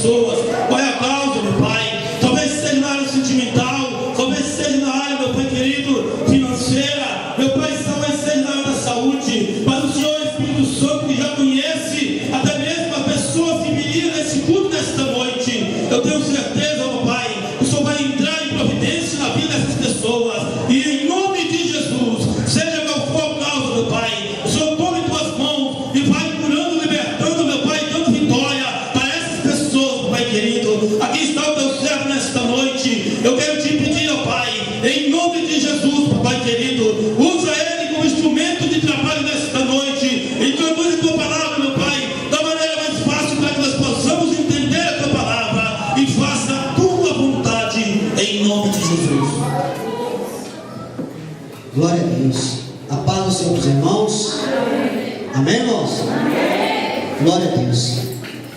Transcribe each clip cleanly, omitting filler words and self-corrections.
pessoas. Qual é a causa, meu Pai? Talvez seja na área sentimental, talvez seja na área, meu Pai querido, financeira, meu Pai, talvez seja na área da saúde, mas o Senhor, Espírito Santo, que já conhece até mesmo a pessoa que viria nesse culto nesta noite, eu tenho certeza, meu Pai, que o Senhor vai entrar em providência na vida dessas pessoas, e em nome de Jesus, seja qual for a causa, meu Pai, o Senhor tome em tuas mãos e vai curando, libertando, meu Pai, dando vitória para essas pessoas, Pai querido. Aqui está o teu servo nesta noite. Eu quero te pedir, ó Pai, em nome de Jesus, Pai querido, usa ele como instrumento de trabalho nesta noite. Introduz a tua palavra, meu Pai, da maneira mais fácil para que nós possamos entender a tua palavra e faça a tua vontade, em nome de Jesus. Glória a Deus. A paz do Senhor dos irmãos. Amém, irmãos? Amém. Glória a Deus.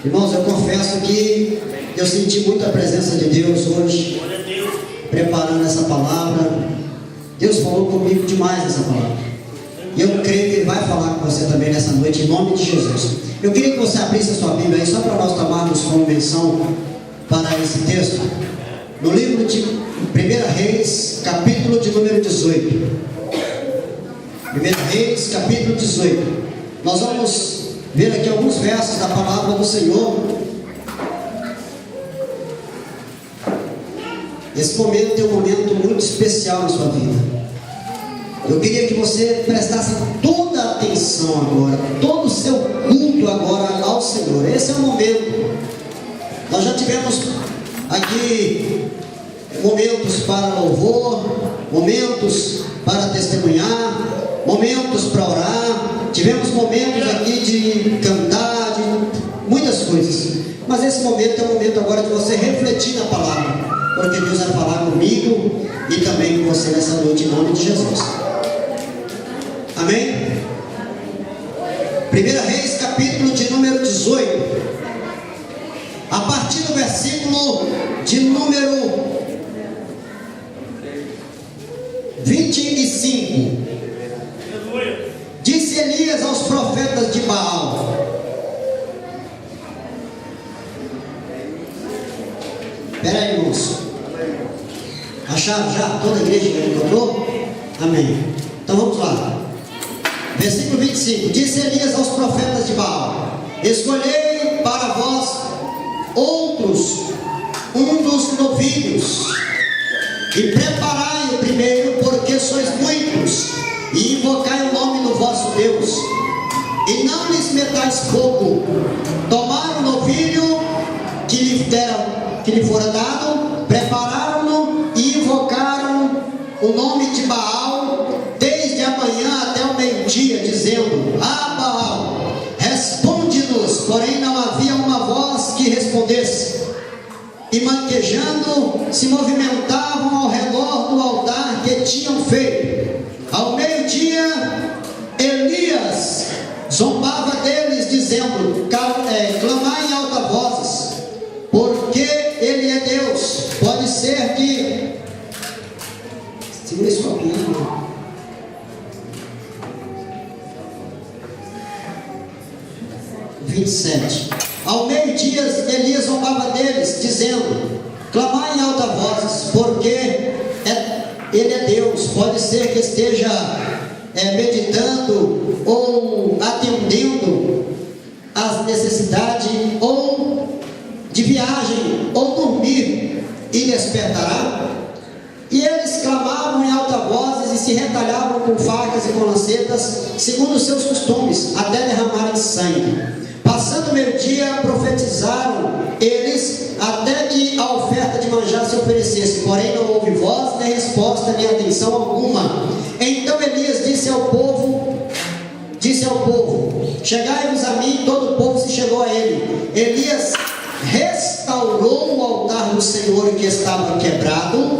Irmãos, eu confesso que eu senti muita presença de Deus hoje, preparando essa palavra. Deus falou comigo demais nessa palavra, e eu creio que Ele vai falar com você também nessa noite, em nome de Jesus. Eu queria que você abrisse a sua Bíblia aí, só para nós tomarmos como menção para esse texto, no livro de 1 Reis, capítulo de número 18. 1 Reis, capítulo 18. Nós vamos ver aqui alguns versos da palavra do Senhor. Esse momento é um momento muito especial na sua vida. Eu queria que você prestasse toda a atenção agora, todo o seu culto agora ao Senhor. Esse é o momento. Nós já tivemos aqui momentos para louvor, momentos para testemunhar, momentos para orar, tivemos momentos aqui de cantar, de muitas coisas. Mas esse momento é o momento agora de você refletir na palavra, porque Deus vai falar comigo e também com você nessa noite, em nome de Jesus. Amém? 1 Reis, capítulo de número 18, a partir do versículo de número 25. Disse Elias aos profetas de Baal: espera aí, irmãos. Acharam já? Toda a igreja já encontrou? Amém. Então vamos lá. Versículo 25. Disse Elias aos profetas de Baal: escolhei para vós outros dos novilhos, e preparai o primeiro, porque sois muitos, e invocai o nome do vosso Deus, e não lhes metais fogo. Tomaram o novilho que lhe fora dado, prepararam-no e invocaram o nome de Baal desde a manhã até o meio-dia, dizendo: ah, Baal, responde-nos. Porém não havia uma voz que respondesse, e manquejando se movimentavam ao redor do altar que tinham feito. Ao meio-dia, Elias zombava deles, dizendo: clamai em alta vozes, porque Ele é Deus. Pode ser que... segura isso aqui, irmão. 27. Ao meio-dia, Elias zombava deles, dizendo: clamai em alta vozes, porque Ele é Deus. Pode ser que esteja meditando ou atendendo às necessidades, ou de viagem, ou dormir, e despertará. E eles clamavam em alta vozes e se retalhavam com facas e com lancetas, segundo os seus costumes, até derramarem sangue. Passando o meio-dia, profetizaram eles, até que a oferta de manjar se oferecesse. Porém não houve voz, nem resposta, nem atenção alguma. Então Elias disse ao povo: chegai-vos a mim. Todo o povo se chegou a ele. Elias restaurou o altar do Senhor, que estava quebrado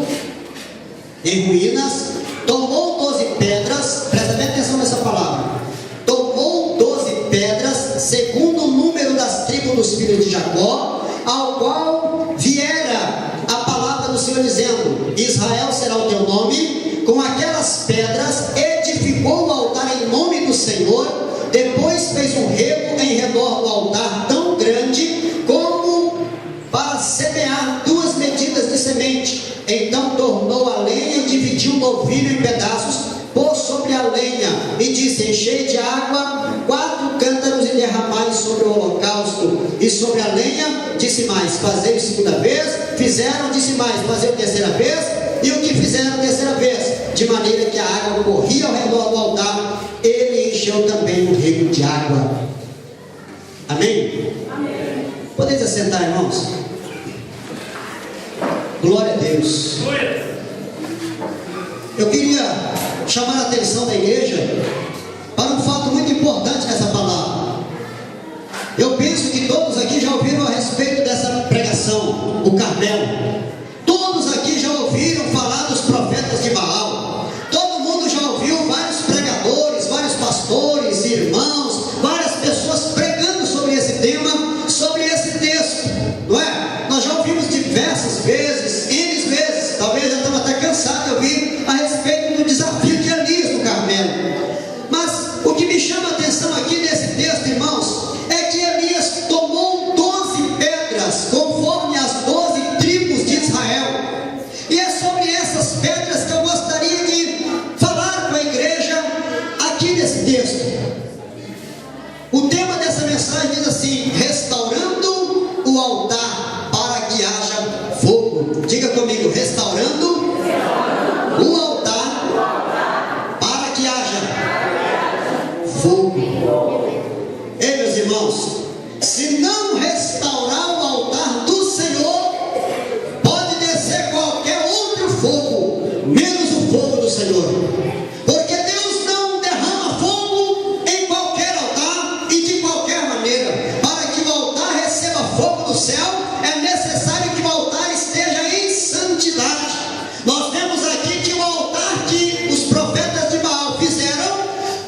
em ruínas. Tomou 12 pedras, presta bem atenção nessa palavra. Tomou 12 pedras, segundo o número das tribos dos filhos de Jacó, ao qual viera a palavra do Senhor, dizendo: Israel será o teu nome. Com aquelas pedras edificou o altar em nome do Senhor. Depois fez um rego em redor do altar, tão grande como e sobre a lenha, disse mais: fazei segunda vez. Fizeram, disse mais: fazei terceira vez. E o que fizeram terceira vez? De maneira que a água corria ao redor do altar, ele encheu também um rego de água. Amém? Amém. Podem se assentar, irmãos? Glória a Deus. Eu queria chamar a atenção da igreja para um fato muito importante nessa palavra. Eu penso que todos aqui já ouviram a respeito dessa pregação, o Carmelo. Todos aqui já ouviram falar dos profetas de Baal. Todo mundo já ouviu vários pregadores, vários pastores, irmãos, várias pessoas pregando sobre esse tema, sobre esse texto, não é? Nós já ouvimos diversas vezes, N vezes, talvez já estamos até cansados de ouvir a respeito do desafio de Elias no Carmelo. Mas o que me chama a atenção aqui nesse texto, irmãos, é que Elias tomou 12 pedras, conforme as 12 tribos de Israel. E é sobre essas pedras que eu gostaria de falar com a igreja aqui nesse texto. O tema dessa mensagem diz assim: restaurando o altar para que haja fogo. Diga comigo: restaurando o altar para que haja fogo. Ei, meus irmãos, se não restaurar o altar do Senhor, pode descer qualquer outro fogo, menos o fogo do Senhor. Porque Deus não derrama fogo em qualquer altar e de qualquer maneira. Para que o altar receba fogo do céu, é necessário que o altar esteja em santidade. Nós vemos aqui que o altar que os profetas de Baal fizeram,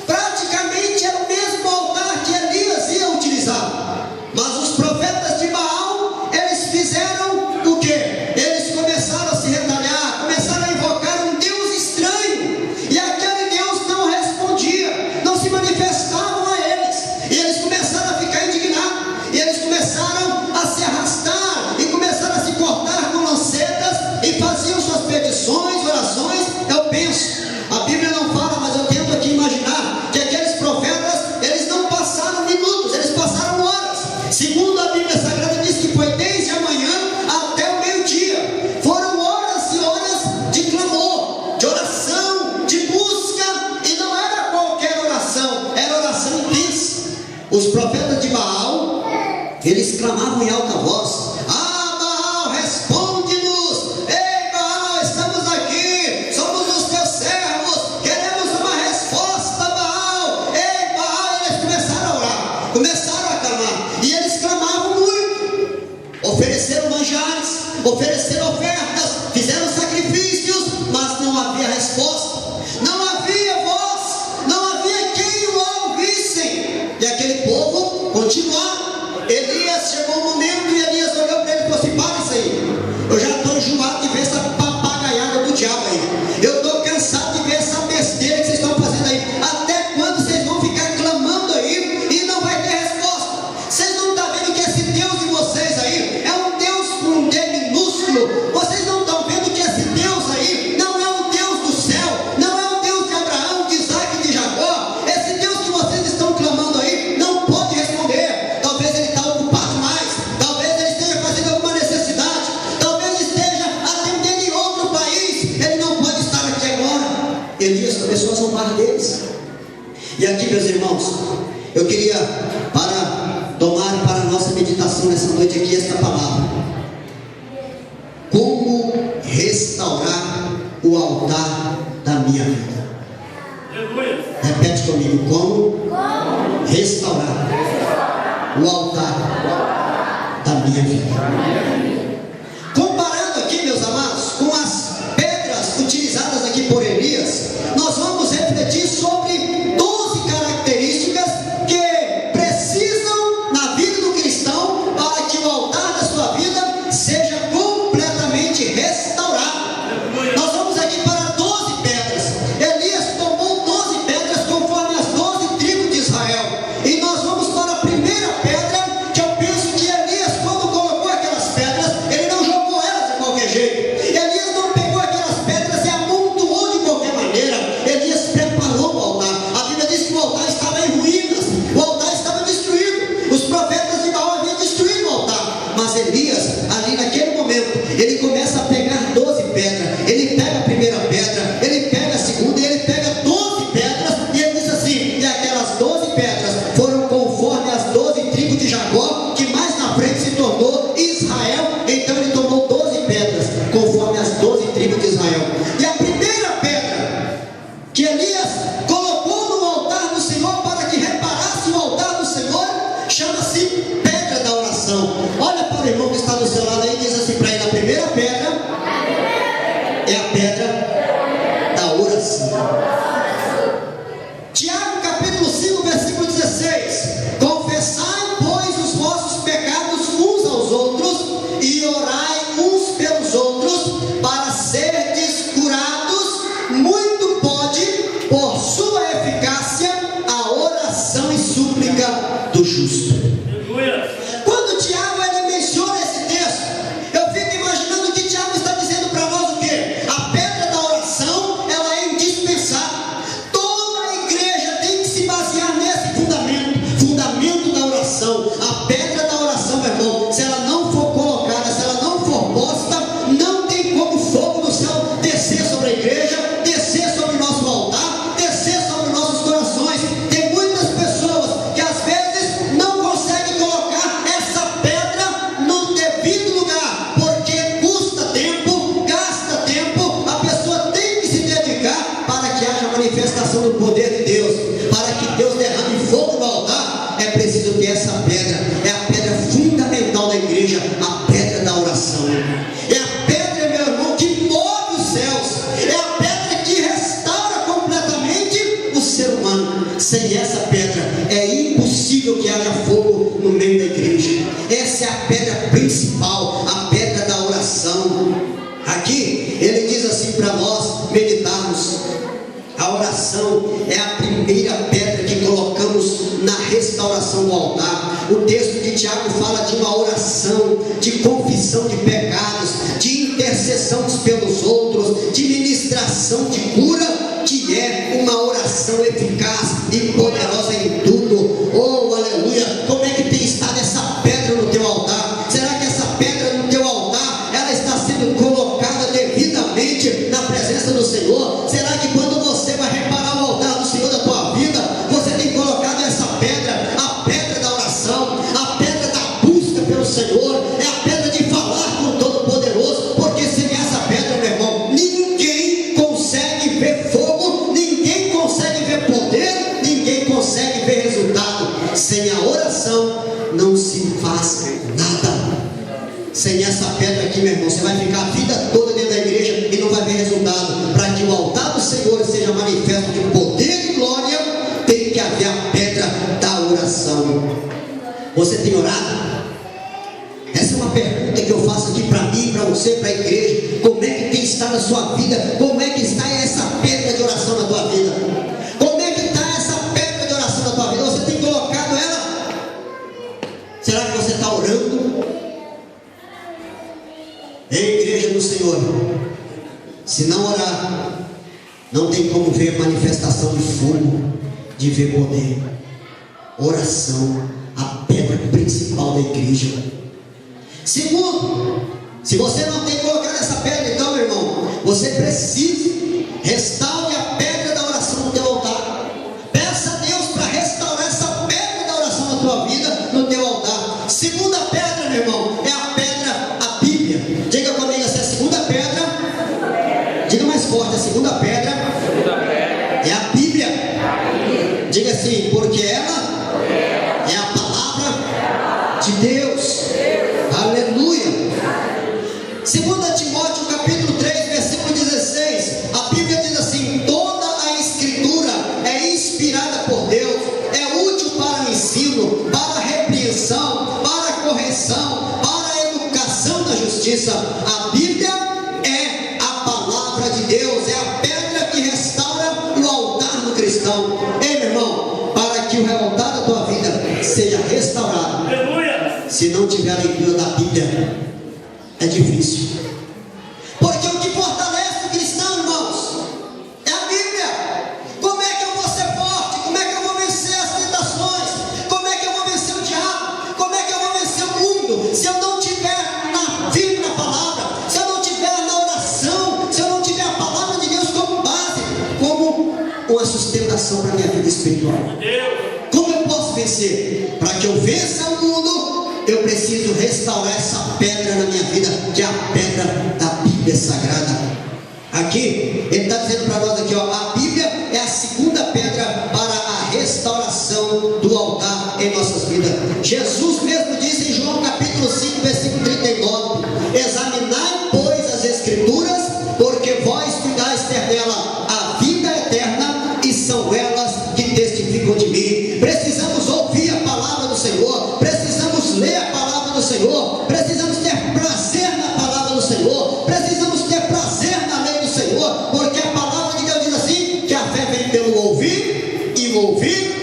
praticamente era o mesmo altar que Elias ia utilizar. Mas os profetas de Baal, eles fizeram o quê? Eles começaram a se retalhar, começaram a invocar um Deus estranho, e aquele Deus não respondia, não se manifestavam a eles, e eles começaram a ficar indignados, e eles começaram a se arrastar, e começaram a se cortar com lancetas, e faziam suas petições, orações. Eu penso, a Bíblia não fala, mas eu tento aqui imaginar, que aqueles profetas, eles não passaram minutos, eles passaram horas. Segundo a Bíblia Sagrada diz que foi desde a manhã até o meio-dia. Foram horas e horas de clamor, de oração, de busca, e não era qualquer oração, era oração intensa. Os profetas de Baal, eles clamavam em alta voz: ah, Baal, responde-nos! Ei, Baal, estamos aqui, somos os teus servos, queremos uma resposta, Baal! Ei, Baal! Eles começaram a orar, começaram a clamar, e eles clamavam muito, ofereceram manjares, ofereceram ofertas, fizeram sacrifícios, mas não havia resposta, não havia voz, não havia quem o ouvissem, e aquele povo continuava. Elias chegou um momento e Elias olhou para ele e falou assim: para isso aí, eu já estou enjoado de ver essa papagaiada do diabo aí, eu estou cansado de ver essa besteira que vocês estão fazendo aí. Até quando vocês vão ficar clamando aí e não vai ter resposta? Vocês não estão vendo que esse Deus de vocês aí é um Deus com um D minúsculo? Vocês não estão vendo que esse Deus aí não é o Deus do céu, não é o Deus de Abraão, de Isaac e de Jacó? Esse Deus que vocês estão clamando aí não pode responder. Talvez ele está ocupado mais, talvez ele esteja fazendo alguma necessidade, talvez esteja atendendo em outro país, ele não pode estar aqui agora. Elias começou a zombar deles. E aqui, meus irmãos, eu queria tomar para a nossa meditação nessa noite aqui esta palavra: como restaurar o altar da minha vida. Repete comigo: como restaurar o altar da minha vida. Comparando aqui, meus amados, com as pedras utilizadas aqui por Elias, nós vamos refletir sobre 12 características que precisam na vida do cristão para que o altar da sua vida seja completamente restaurado. Nós vamos aqui para 12 pedras. Elias tomou 12 pedras conforme as 12 tribos de Israel, e nós vamos para a primeira pedra, que eu penso que Elias, quando colocou aquelas pedras, Mas Elias, ali naquele momento, ele começa a pegar 12 pedras. Ele pega a primeira pedra, ele pega a segunda, e ele pega 12 pedras, e ele diz assim: e aquelas 12 pedras foram conforme as 12 tribos de Jacó, que mais na frente se tornou Israel. Então ele tomou 12 pedras, conforme as 12 tribos de Israel. E a primeira pedra que Elias colocou no altar do Senhor, para que reparasse o altar do Senhor, chama-se pedra da oração. Olha para o irmão que está do seu lado aí e diz assim para ele: a primeira pedra é a pedra da oração. Tiago capítulo 5, versículo 16: confessai, pois, os vossos pecados uns aos outros, e orai uns pelos outros, para serdes curados. Muito pode, por sua eficácia, a oração e súplica do justo. Quando Tiago ele menciona esse texto, eu fico imaginando que Tiago está dizendo para nós o quê? A pedra da oração, ela é indispensável. Toda a igreja tem que se basear nesse fundamento da oração. A pedra da oração, meu irmão, se ela não for colocada, se ela não for posta, não tem como fogo do céu descer sobre a igreja, descer sobre o nosso altar, descer sobre os nossos corações. Tem muitas pessoas que às vezes não conseguem colocar essa pedra no devido lugar, porque custa tempo, gasta tempo. A pessoa tem que se dedicar para que haja manifestação do poder de Deus, para que Deus derrame fogo no altar. É preciso ter essa pedra. É a pedra fundamental da igreja, a pedra da oração. É a pedra, meu irmão, que move os céus. É a pedra que restaura completamente o ser humano. Sem essa pedra é impossível que haja fogo no meio da igreja. Essa é a pedra principal, a pedra da oração. Aqui ele diz assim para nós meditarmos: a oração é a primeira pedra que colocamos na restauração do altar. O texto de Tiago fala de uma oração de confissão de pecados, de intercessão uns pelos outros, de ministração de cura, que é uma oração eficaz e poderosa em tudo. Oh, aleluia! Como é que tem estado essa pedra no teu altar? Será que essa pedra no teu altar, ela está sendo colocada devidamente na presença do Senhor? Será que quando você vai reparar o altar do Senhor da tua vida, você tem colocado essa pedra, a pedra da oração, a pedra da busca pelo Senhor, é a pedra de falar com o Todo-Poderoso? Porque sem essa pedra, meu irmão, ninguém consegue ver fogo, ninguém consegue ver poder, ninguém consegue ver resultado. Sem a oração não se faz nada. Sem essa pedra aqui, meu irmão, você vai ficar a vida toda dentro da igreja e não vai ver resultado. Para que o altar do Senhor seja manifesto de poder e glória, tem que haver a pedra da oração. Você tem orado? Essa é uma pergunta que eu faço aqui para mim, para você, para a igreja. Como é que tem estado a sua vida? Como é que está essa pedra de oração na tua vida? Como é que está essa pedra de oração na tua vida? Você tem colocado ela? Será que você está orando? Ei, igreja do Senhor, se não orar, não tem como ver manifestação de fogo, de ver poder. Oração, a pedra principal da igreja. Segundo, se você não tem colocado essa pedra, então, meu irmão, você precisa restaure a pedra da oração no teu altar. Peça a Deus para restaurar essa pedra da oração na tua vida, no teu altar. Segunda pedra, meu irmão, é a pedra, a Bíblia. Diga comigo, essa é a segunda pedra. Diga mais forte, a segunda pedra é a Bíblia. Diga assim: porque ela é a palavra de Deus. Aleluia. 2 Timóteo capítulo 3, versículo 16, a Bíblia diz assim: toda a escritura é inspirada por Deus, é útil para o ensino, para a repreensão, para a correção, para a educação na justiça. A Bíblia é a palavra de Deus, é a pedra que restaura o altar do cristão. Ei, meu irmão, para que o altar da tua vida seja restaurado, se não tiver a leitura da Bíblia, é difícil. Porque o que fortalece o cristão, irmãos, é a Bíblia. Como é que eu vou ser forte? Como é que eu vou vencer as tentações? Como é que eu vou vencer o diabo? Como é que eu vou vencer o mundo? Se eu não tiver espiritual. Como eu posso vencer? Para que eu vença o mundo, eu preciso restaurar essa pedra na minha vida, que é a pedra da Bíblia Sagrada. Aqui, ele está dizendo para nós aqui, ó, a Bíblia é a segunda pedra para a restauração do altar em nossas vidas. Jesus mesmo disse em João capítulo 5, versículo 39, examinai, pois, as Escrituras, porque vós cuidais ter nela a vida eterna, e são elas que testificam de mim. Precisamos ouvir a palavra do Senhor, precisamos ler a palavra do Senhor, precisamos ter prazer na palavra do Senhor, precisamos ter prazer na lei do Senhor, porque a palavra de Deus diz assim, que a fé vem pelo ouvir, e o ouvir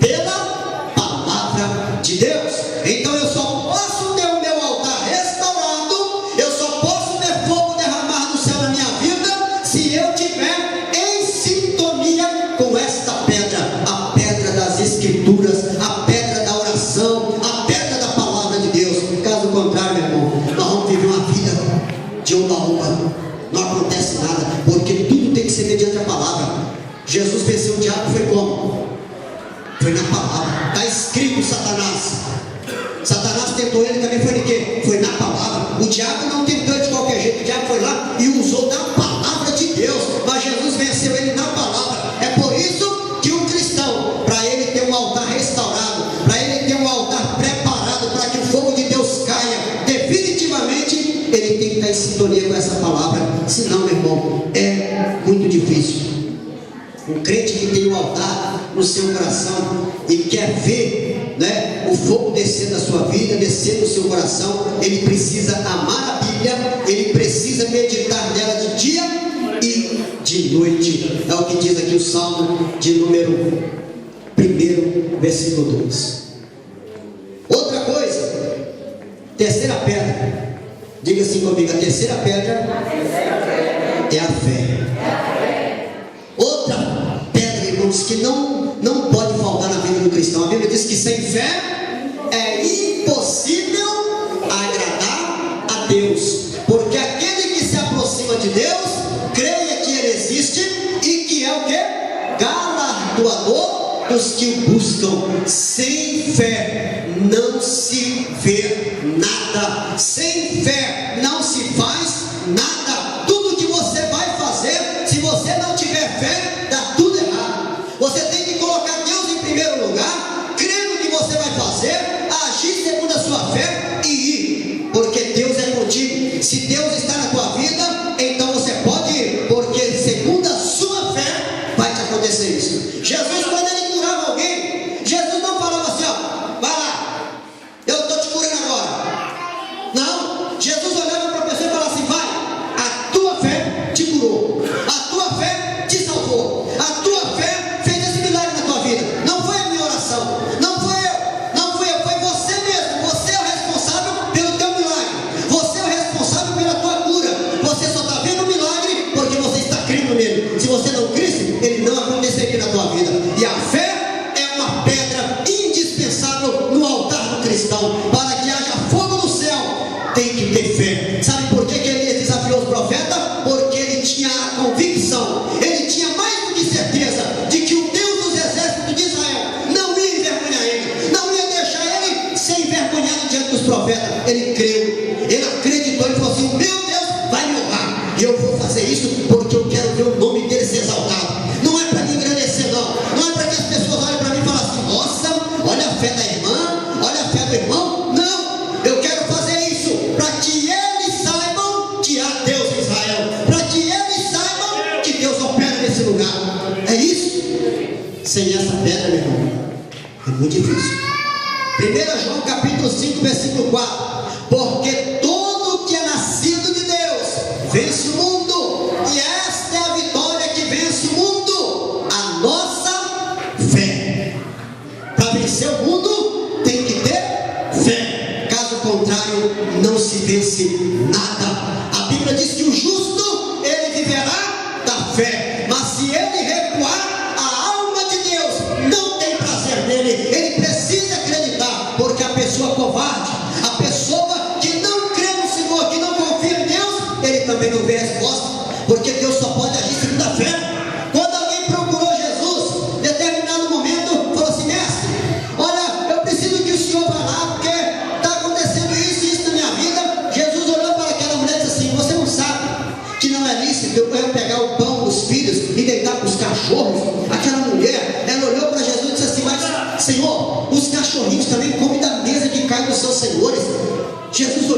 pela palavra de Deus. Então eu só posso ter o meu altar restaurado, eu só posso ver fogo derramar do céu na minha vida, se eu tiver em sintonia com esta pedra, a pedra das Escrituras, a pedra da oração, a pedra da palavra de Deus. Caso contrário, meu irmão, nós vamos viver uma vida de oba-oba, não acontece nada, porque tudo tem que ser mediante a palavra. Jesus venceu o diabo, foi como? Foi na palavra. Está escrito, Satanás tentou ele também, foi de quê? Foi na palavra. O diabo não tentou de qualquer jeito, o diabo foi lá e usou da palavra de Deus, mas Jesus venceu ele na palavra. É por isso que o cristão, para ele ter um altar restaurado, para ele ter um altar preparado para que o fogo de Deus caia definitivamente, ele tem que estar em sintonia com essa palavra. Senão, meu irmão, é muito difícil. Um crente que tem um altar no seu coração e quer ver, né, o fogo descer da sua vida, descer no seu coração, ele precisa amar a Bíblia, ele precisa meditar nela de dia e de noite. É o que diz aqui o Salmo de número 1, versículo 2. Outra coisa, terceira pedra, diga assim comigo, a terceira pedra é a fé. Outra pedra, irmãos, que não pode faltar na vida do cristão. A Bíblia diz que sem fé é impossível agradar a Deus, porque aquele que se aproxima de Deus, creia que Ele existe e que é o que? Galardoador dos que o buscam. Sem fé não se vê nada, sem fé não se faz nada. Tudo que você vai fazer, se você não tiver fé, dá tudo errado. Você tem que colocar Deus em primeiro lugar, crer no que você vai fazer, agir segundo a sua fé e ir, porque Deus é contigo. Se Deus está na tua vida, então você pode ir, porque segundo a sua fé vai te acontecer isso. Jesus, quando ele curava alguém, Jesus não falava assim, ó, vai lá, eu estou te curando agora. Não, Jesus olhava para a pessoa e falava assim, vai, a tua fé te curou, a tua fé te salvou, a tua fé fez esse milagre na tua vida. Não foi a minha oração, não fui eu, foi você mesmo. Você é o responsável pelo teu milagre, você é o responsável pela tua cura. Você só está vendo o milagre porque você está crendo nele. Se você não crisse, ele não aconteceria na tua vida. E a fé é uma pedra indispensável no altar do cristão. Para que haja fogo no céu, tem que ter fé. Sabe por que ele desafiou os profetas? Porque ele tinha a convicção, ele tinha mais do que certeza de que o Deus dos exércitos de Israel não ia envergonhar ele, não ia deixar ele ser envergonhado diante dos profetas. Ele creu, ele acreditou, ele falou assim, meu Deus vai me honrar, e eu vou fazer isso porque eu quero ver o nome dele ser exaltado. Não é para me engrandecer, não é para que as pessoas olhem para mim e falem assim, nossa, olha a fé da irmã, olha a fé do irmão. Não, eu quero fazer isso para que eles saibam que há Deus em Israel, para que eles saibam que Deus opera nesse lugar. É isso. Sem essa pedra, meu irmão, é muito difícil. 1 João capítulo 5, versículo 4, porque todo que é nascido de Deus vence o mundo, e esta é a vitória que vence o mundo, a nossa fé. Para vencer o mundo tem que ter fé, caso contrário não se vence nada. A Bíblia diz que o justo, ele viverá da fé, mas se ele recuar, a alma de Deus não tem prazer nele. Ele precisa acreditar, porque a pessoa covarde, a pessoa que não crê no Senhor, que não confia em Deus, ele também não vê resposta, porque Deus só pode agir segundo a fé. Quando alguém procurou Jesus, em determinado momento,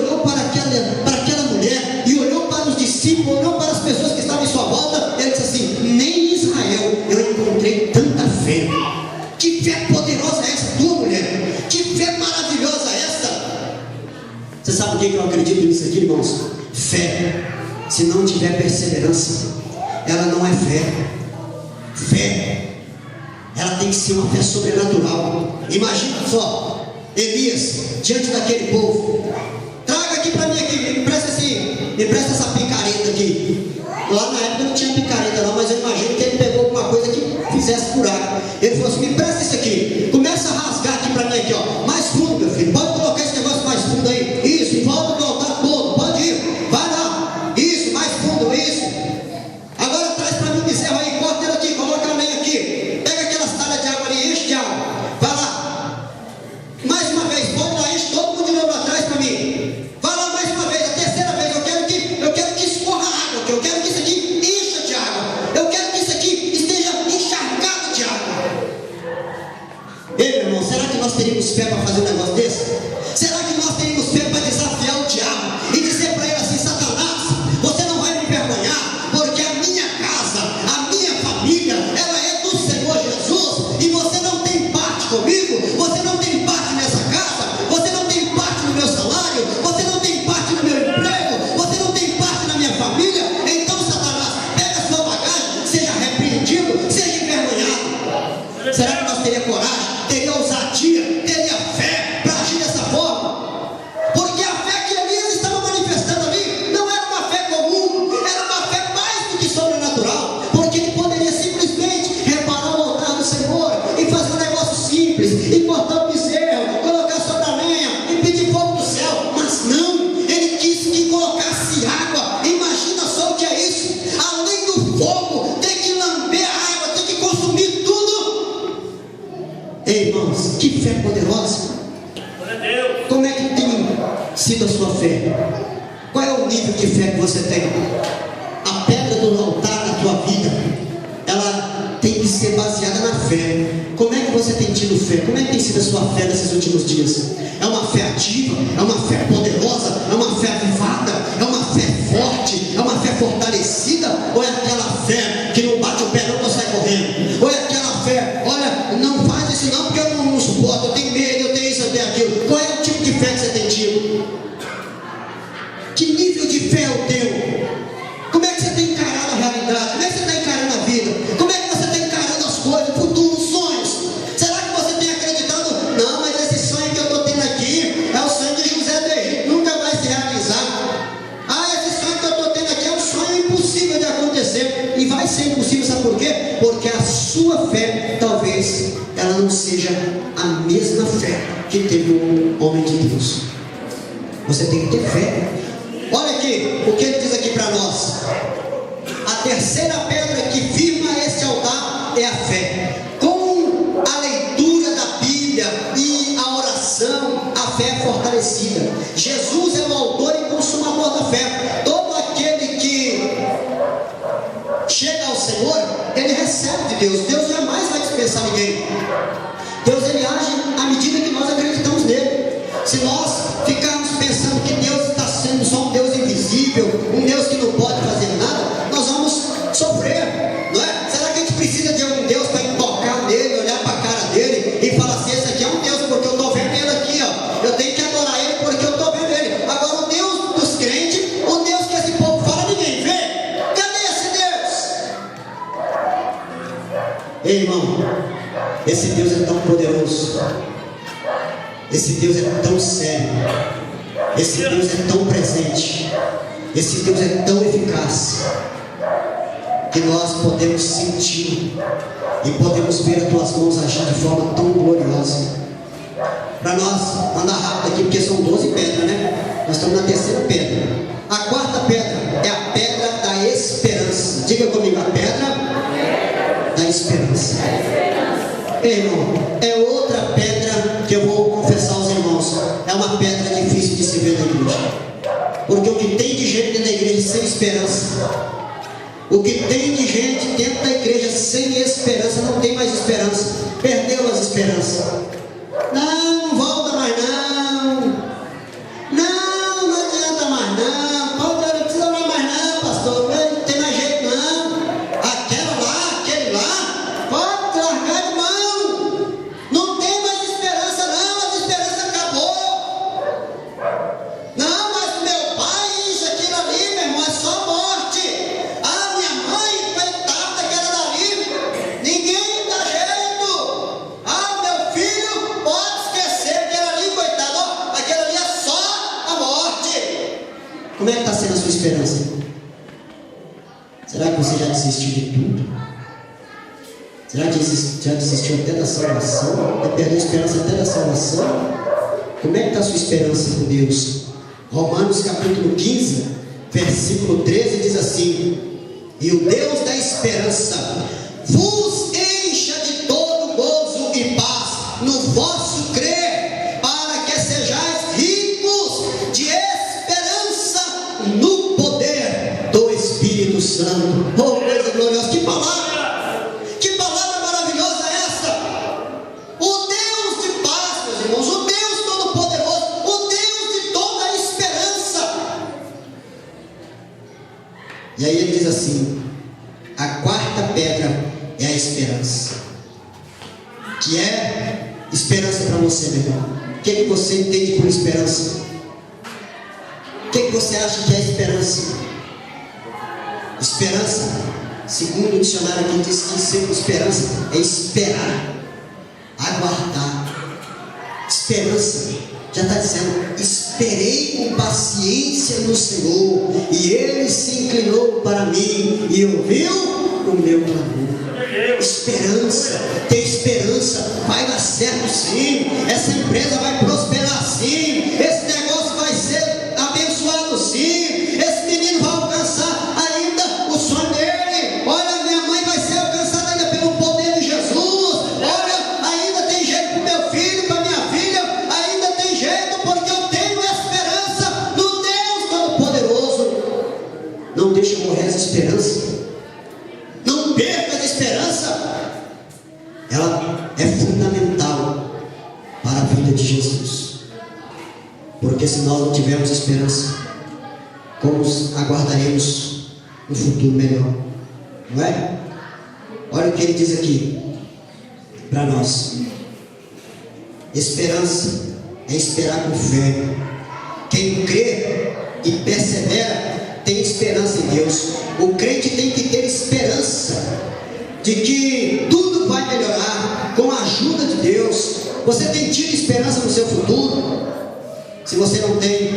olhou para aquela mulher, e olhou para os discípulos, olhou para as pessoas que estavam em sua volta, ele disse assim: nem em Israel eu encontrei tanta fé. Que fé poderosa é essa tua mulher? Que fé maravilhosa é essa? Você sabe o que eu acredito nisso aqui, irmãos? Fé, se não tiver perseverança, ela não é fé. Fé, ela tem que ser uma fé sobrenatural. Imagina só, Elias, diante daquele povo: traga aqui para mim, aqui, me presta essa picareta aqui. Lá na época não tinha picareta não, mas eu imagino que ele pegou alguma coisa que fizesse buraco. Ele falou assim: me presta isso aqui, começa a rasgar aqui para mim aqui, ó, mais fundo, meu filho, pode colocar esse negócio mais fundo aí, isso, em volta do altar todo, pode ir, vai lá, isso, mais fundo, isso. Agora traz para mim o bezerro aí, corta ele aqui, coloca a lenha aqui, pega aquelas talhas de água ali, enche de água, vai lá, mais uma vez, pode lá, enche todo mundo de novo lá atrás para mim, vai lá mais uma vez, a terceira vez, eu quero que escorra água, eu quero que isso aqui encha de água, eu quero que isso aqui esteja encharcado de água. Ei, meu irmão, será que nós teríamos fé para fazer um negócio desse? Será que nós teríamos fé para desafiar o diabo e dizer para ele assim: Satanás, você não vai me envergonhar, porque a minha casa, a minha família, ela é do Senhor Jesus, e você não tem parte comigo, você não tem parte nessa casa, você não tem parte no meu salário, você não tem parte no meu emprego, você não tem parte na minha família. Então, Satanás, pega a sua bagagem, seja repreendido, seja envergonhado. Será que nós teríamos coragem, teria ousadia, teria fé para agir dessa forma? Porque a fé que Elias estava manifestando ali não era uma fé comum, era uma fé mais do que sobrenatural, porque ele poderia simplesmente reparar o altar do Senhor e fazer um negócio simples, e cortar o bezerro, colocar sobre a lenha e pedir fogo do céu, mas não, ele quis que colocasse água. Imagina só o que é isso, além do fogo, tem que lamber a água, tem que consumir tudo. Ei, irmãos, que fé poderosa! Como é que tem sido a sua fé? Qual é o nível de fé que você tem? A pedra do altar da tua vida, ela tem que ser baseada na fé. Como é que você tem tido fé? Como é que tem sido a sua fé nesses últimos dias? É uma fé ativa? É uma fé poderosa? É uma fé avivada? É uma fé forte? É uma fé fortalecida? Ou é aquela fé que não bate o pé não, sai correndo? Ou é aquela fé: olha, não faz isso não porque eu não suporto, eu tenho medo, eu tenho isso, eu tenho aquilo? Qual é o tipo de fé que você tem tido? Que nível de fé é o teu? Como é que você tem encarado a realidade? Como é que você está encarando a vida? Como é que você está encarando as coisas, o futuro, os sonhos? Será que você tem acreditado: não, mas esse sonho que eu estou tendo aqui é o sonho de José do Egito, nunca vai se realizar. Ah, esse sonho que eu estou tendo aqui é um sonho impossível de acontecer. E vai ser impossível, sabe por quê? Porque a sua fé, talvez, ela não seja a mesma fé que teve um homem de Deus. Você tem que ter fé. Olha aqui, o que ele diz aqui para nós: a terceira pedra que firma esse altar é a fé. Com a leitura da Bíblia e a oração, a fé é fortalecida. Jesus é o autor e consumador da fé. Todo aquele que chega ao Senhor, ele recebe de Deus. Deus jamais vai dispensar ninguém. Deus, ele age à medida que nós acreditamos nele. Se nós ficarmos pensando que Deus está sendo só um Deus invisível, um Deus que não pode fazer nada, nós vamos sofrer, não é? Será que a gente precisa de algum Deus para tocar nele, olhar para a cara dele e falar assim: esse aqui é um Deus porque eu estou vendo ele aqui, ó, eu tenho que adorar ele porque eu estou vendo ele. Agora, o Deus dos crentes, o Deus que esse povo fala, ninguém vê. Cadê esse Deus? Ei, irmão, esse Deus é tão poderoso, esse Deus é tão sério, esse Deus é tão presente, esse Deus é tão eficaz, que nós podemos sentir e podemos ver as tuas mãos agir de forma tão gloriosa. Para nós andar rápido aqui, porque são 12 pedras, né? Nós estamos na terceira pedra. A quarta pedra é a pedra da esperança. Diga comigo: a pedra da esperança. Ei, irmão, é outra pedra que eu vou confessar aos irmãos. É uma pedra difícil de se ver na igreja, porque o que tem de gente dentro da igreja sem esperança, o que tem de gente dentro da igreja sem esperança, não tem mais esperança, perdeu as esperanças. Não volta mais não, Como é que está sendo a sua esperança? Será que você já desistiu de tudo? Será que já desistiu até da salvação? Já perdeu a esperança até da salvação? Como é que está a sua esperança com Deus? Romanos capítulo 15, versículo 13 diz assim: e o Deus da esperança vos encha de todo gozo e paz no vosso crer, para que sejais ricos de esperança no poder do Espírito Santo. Oh, coisa gloriosa! Que palavra! Que palavra maravilhosa é essa! O Deus de paz, meus irmãos, o Deus Todo-Poderoso, o Deus de toda a esperança. E aí ele diz assim: a quarta pedra é a esperança. Que é esperança para você, meu irmão? O que você entende por esperança? O que você acha que é esperança? Esperança, segundo o dicionário aqui, diz que ser esperança é esperar, aguardar. Esperança, já está dizendo: esperei com paciência no Senhor, e Ele se inclinou para mim e ouviu o meu clamor. Esperança, ter esperança, vai dar certo sim, essa empresa vai prosperar sim, esse negócio vai ser abençoado sim, esse menino vai alcançar ainda o sonho dele. Olha, minha mãe vai ser alcançada ainda pelo poder de Jesus. Olha, ainda tem jeito para o meu filho, para minha filha, ainda tem jeito, porque eu tenho esperança no Deus Todo-Poderoso. Não deixe morrer essa esperança. Não perca a esperança. Ela é fundamental para a vida de Jesus. Porque se nós não tivermos esperança, como aguardaremos um futuro melhor? Não é? Olha o que ele diz aqui para nós: esperança é esperar com fé. Quem crê e persevera tem esperança em Deus. O crente tem que ter esperança de que tudo vai melhorar com a ajuda de Deus. Você tem tido esperança no seu futuro? Se você não tem,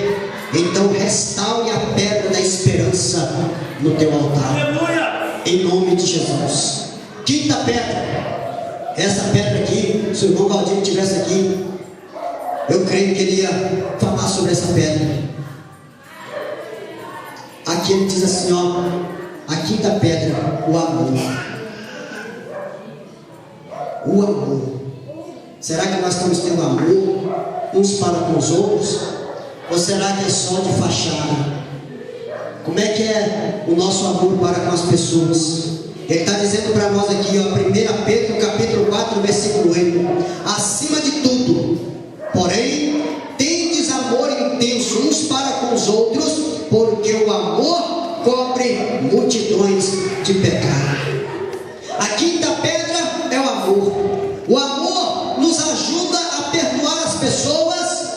então restaure a pedra da esperança no teu altar, em nome de Jesus. Quinta pedra, essa pedra aqui, se o irmão Valdir estivesse aqui, eu creio que ele ia falar sobre essa pedra. Aqui ele diz assim, ó, a quinta pedra: o amor. O amor. Será que nós estamos tendo amor uns para com os outros? Ou será que é só de fachada? Como é que é o nosso amor para com as pessoas? Ele está dizendo para nós aqui, ó, 1 Pedro capítulo 4, versículo 8: acima de tudo, porém, tendes amor intenso uns para com os outros, porque o amor cobre multidões de pecados. A quinta pedra é o amor. O amor nos ajuda a perdoar as pessoas,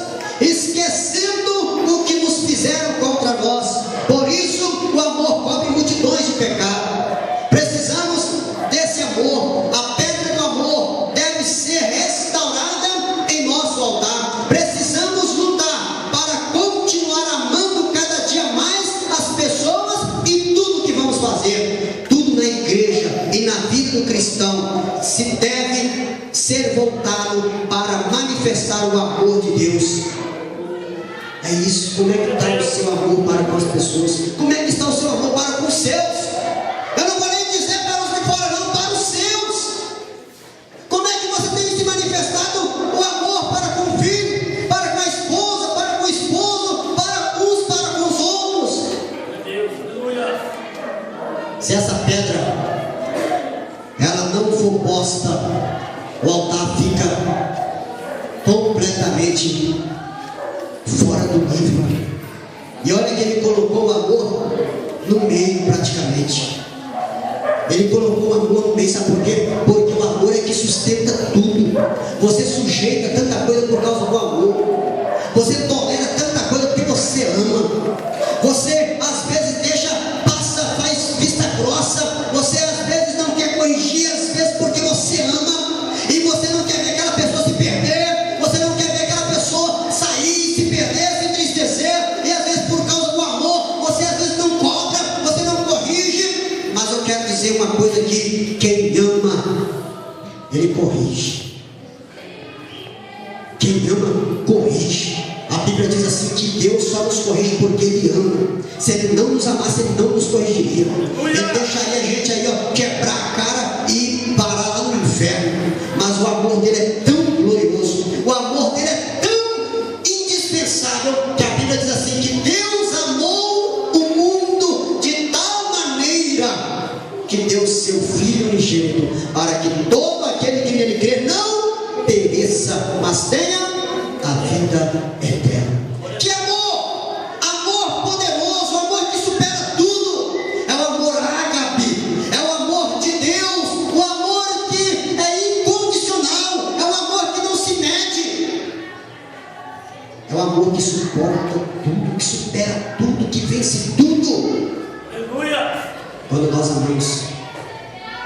esquecendo o que nos fizeram contra nós. Por isso, o amor cobre multidões de pecado. Precisamos desse amor. A pedra do amor deve ser restaurada em nosso altar. Precisamos lutar para continuar amando cada dia mais as pessoas e tudo que vamos fazer. Tudo na igreja e na vida do cristão se deve ser voltado para manifestar o amor de Deus. É isso. Como é que está o seu amor para com as pessoas? Como é que está o seu amor para com os seus? Eu não vou nem dizer para os de fora, não, para os seus. Como é que você tem se manifestado o amor para com o filho, para com a esposa, para com o esposo, para uns para com os outros? Se essa pedra ela não for posta, o altar fica completamente fora do nível. E olha que ele colocou o amor no meio praticamente. Ele colocou o amor no meio, sabe por quê? Porque o amor é que sustenta tudo. Você sujeita tanta coisa por causa do amor. Você tolera tanta coisa porque você ama. Você às vezes faz vista grossa. Você às vezes não quer corrigir, às vezes porque você ama. E você não quer ver aquela pessoa se perder. Você não quer ver aquela pessoa sair, se perder, se entristecer. E às vezes por causa do amor corrige. Quem ama, corrige. A Bíblia diz assim que Deus só nos corrige porque Ele ama. Se Ele não nos amasse, Ele não nos corrigiria. Ele deixaria a gente aí, ó, quebrar a cara e parar lá no inferno. Mas o amor dele é tão glorioso, o amor dele é tão indispensável, que a Bíblia diz assim que Deus amou o mundo de tal maneira que deu seu Filho unigênito, para que todo aquele que nele crê não pereça, mas tenha a vida eterna. Que amor! Amor poderoso, amor que supera tudo. É o amor ágape, é o amor de Deus, o amor que é incondicional, é o amor que não se mede, é o amor que suporta tudo, que supera tudo, que vence tudo. Aleluia! Quando nós amamos,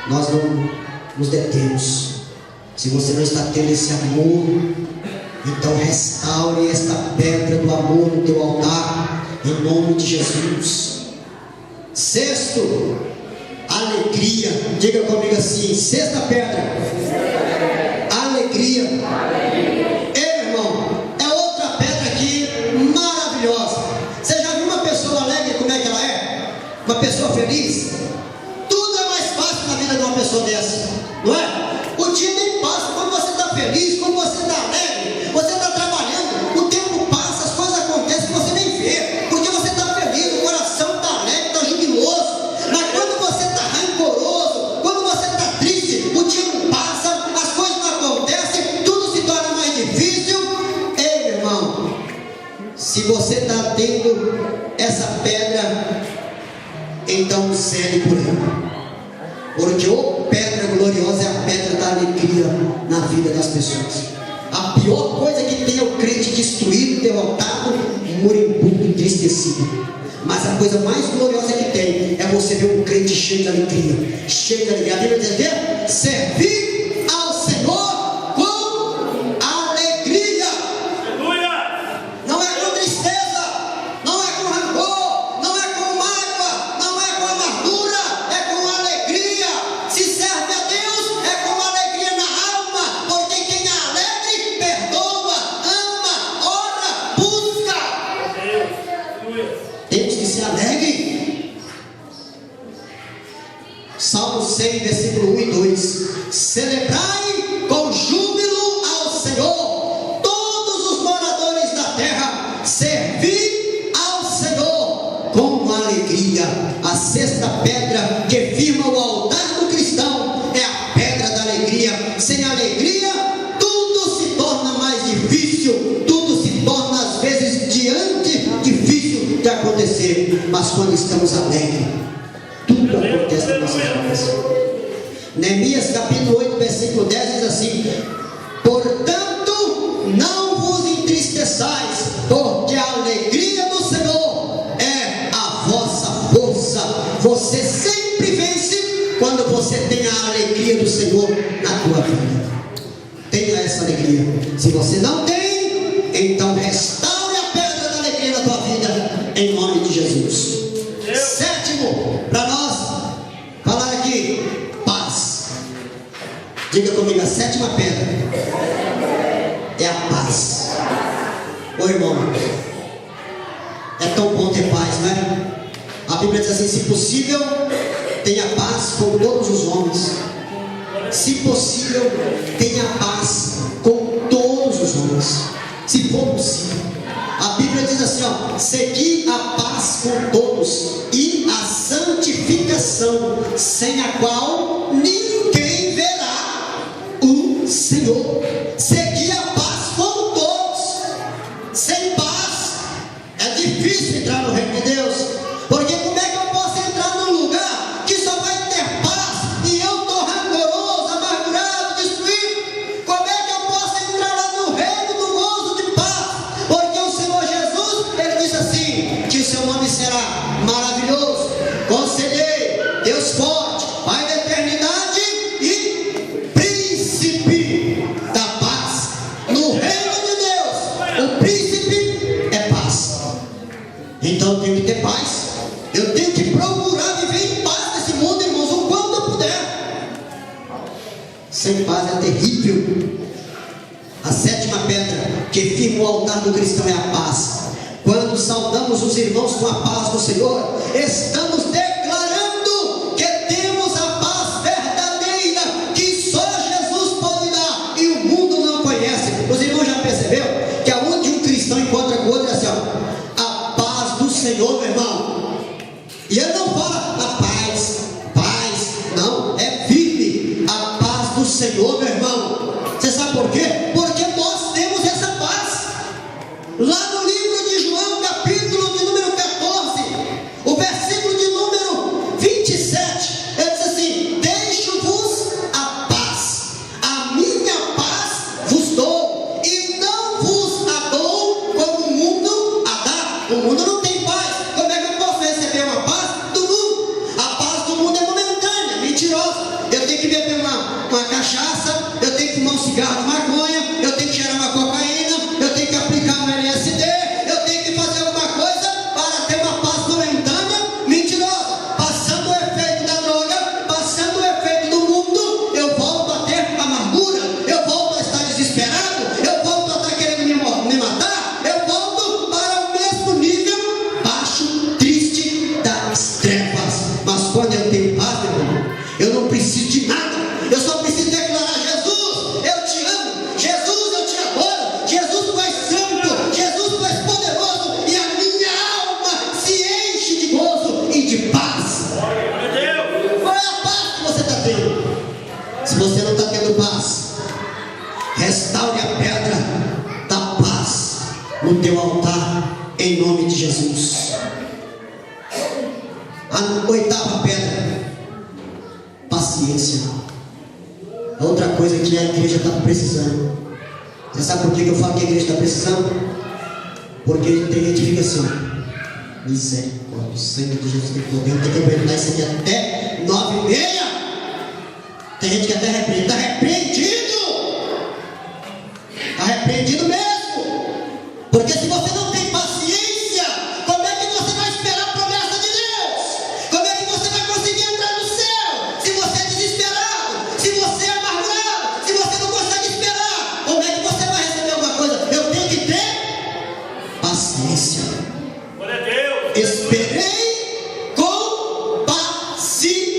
nós não nos detemos. Se você não está tendo esse amor, então restaure esta pedra do amor no teu altar, em nome de Jesus. Sexto, alegria. Diga comigo assim: sexta pedra, alegria. Ei, irmão, é outra pedra aqui maravilhosa. Você já viu uma pessoa alegre, como é que ela é? Uma pessoa feliz? Tudo é mais fácil na vida de uma pessoa dessa, não é? O dia nem passa quando você está feliz, quando você está alegre, você está trabalhando, o tempo passa, as coisas acontecem que você nem vê, porque você está feliz, o coração está alegre, está jubiloso. Mas quando você está rancoroso, quando você está triste, o dia não passa, as coisas não acontecem, tudo se torna mais difícil. Ei, meu irmão, se você está tendo essa pedra, então cele por ela. Porque ou pedra gloriosa é a pedra da alegria na vida das pessoas. A pior coisa que tem é o crente destruído, derrotado, moribundo, entristecido. Mas a coisa mais gloriosa que tem é você ver um crente cheio de alegria. Cheio de alegria. A Bíblia diz que servir ao Senhor com alegria. Aleluia! Não é com tristeza, não é com rancor, não é com mágoa, não é com amargura, é com alegria. Se serve a Deus, é com alegria na alma, porque quem é alegre perdoa, ama, ora, busca. Aleluia! Temos que ser alegre. Salmo 100, versículo 1 e 2: celebrai com júbilo ao Senhor, todos os moradores da terra, servi ao Senhor com alegria. A sexta pedra que firma o altar do cristão é a pedra da alegria. Sem alegria, tudo se torna mais difícil, tudo se torna às vezes difícil de acontecer. Mas quando estamos alegres, tudo acontece nas nossas vidas. Neemias capítulo 8, versículo 10 diz assim: portanto, não vos entristeçais, porque a alegria do Senhor é a vossa força. Você sempre vence quando você tem a alegria do Senhor na tua vida. Tenha essa alegria. Se você não tem, então restaure a pedra da alegria na tua vida, em nome de Jesus. Sétimo, para nós falar aqui, paz. Diga comigo, a sétima pedra é a paz. Ô irmão, é tão bom ter paz, não é? A Bíblia diz assim: se possível, tenha paz com todos os homens. Se possível, tenha paz com todos os homens. Se for possível. A Bíblia diz assim, ó: segui a paz com todos e a santificação, sem a qual ninguém verá o Senhor. Segui a paz com todos. Sem paz é difícil entrar no reino de Deus, porque como é que eu posso entrar num lugar que só vai ter paz e eu estou rancoroso, amargurado, destruído? Como é que eu posso entrar lá no reino do gozo de paz? Porque o Senhor Jesus, Ele disse assim, que o seu nome será maravilhoso, conselheiro, Deus forte, Pai da eternidade e príncipe da paz. No reino de Deus, o príncipe é paz. Então eu tenho que ter paz. Eu tenho que procurar viver em paz nesse mundo, irmãos, o quanto eu puder. sem paz é terrível. A sétima pedra que firma o altar do cristão é a paz. Quando saudamos os irmãos com a paz do Senhor, estamos declarando que temos a paz verdadeira, que só Jesus pode dar e o mundo não conhece. Os irmãos já perceberam que aonde um cristão encontra com o outro é assim, ó, a paz do Senhor, meu irmão. E ele não fala a paz, não, é firme, a paz do Senhor, meu irmão. Você sabe por quê? Porque nós temos essa paz. Lá no livro de João, capítulo de número 14, o versículo de número 27, ele diz assim: deixo-vos a paz, a minha paz vos dou, e não vos a dou como o mundo a dá. O mundo não tem paz. Como é que eu posso receber uma paz do mundo? A paz do mundo é momentânea, mentirosa. Eu tenho que beber uma cachaça, eu tenho que fumar um cigarro de maconha, eu tenho que cheirar uma cocaína, eu tenho que aplicar um LSD, eu tenho que fazer alguma coisa para ter uma paz momentânea, mentirosa. Passando o efeito da droga, passando o efeito do mundo, eu volto a ter amargura, eu volto a estar desesperado, eu volto a estar querendo me matar, eu volto para o mesmo nível baixo, triste das trevas. Mas quando eu tenho paz, meu irmão, eu não preciso de nada, eu só preciso declarar: Jesus, eu te amo, Jesus, eu te adoro, Jesus, tu és santo, Jesus, tu és poderoso, e a minha alma se enche de gozo e de paz. Qual é a paz que você está tendo? Se você não está tendo paz, restaure a pedra da paz no teu altar, em nome de Jesus. A oitava pedra: paciência. Outra coisa que a igreja está precisando. Você sabe por que eu falo que a igreja está precisando? Porque tem gente que fica assim: misericórdia, o sangue de Jesus tem poder, tem que aguentar isso aqui até 9h30. Tem gente que até repreende, está repreendido. Está repreendido mesmo. Porque se você não tem paciência, como é que você vai esperar a promessa de Deus? Como é que você vai conseguir entrar no céu? Se você é desesperado, se você é amargurado, se você não consegue esperar, como é que você vai receber alguma coisa? Eu tenho que ter paciência. Esperei com paciência.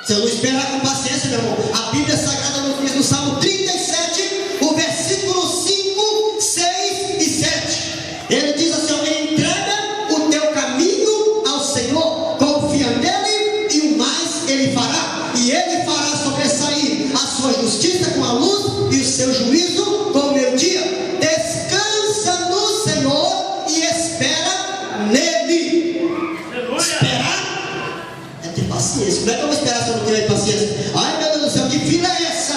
Se eu não esperar com paciência, meu irmão, a Bíblia Sagrada nos diz no Salmo 37, o versículo 5, 6 e 7. Ele diz assim: ó, entrega o teu caminho ao Senhor, confia nele e o mais ele fará. E ele fará sobressair a sua justiça com a luz e o seu juízo com o meio-dia. Descansa no Senhor e espera nele. Esperar é ter paciência. Como é que eu vou esperar se eu não tiver paciência? Ai, meu Deus do céu, que vida é essa?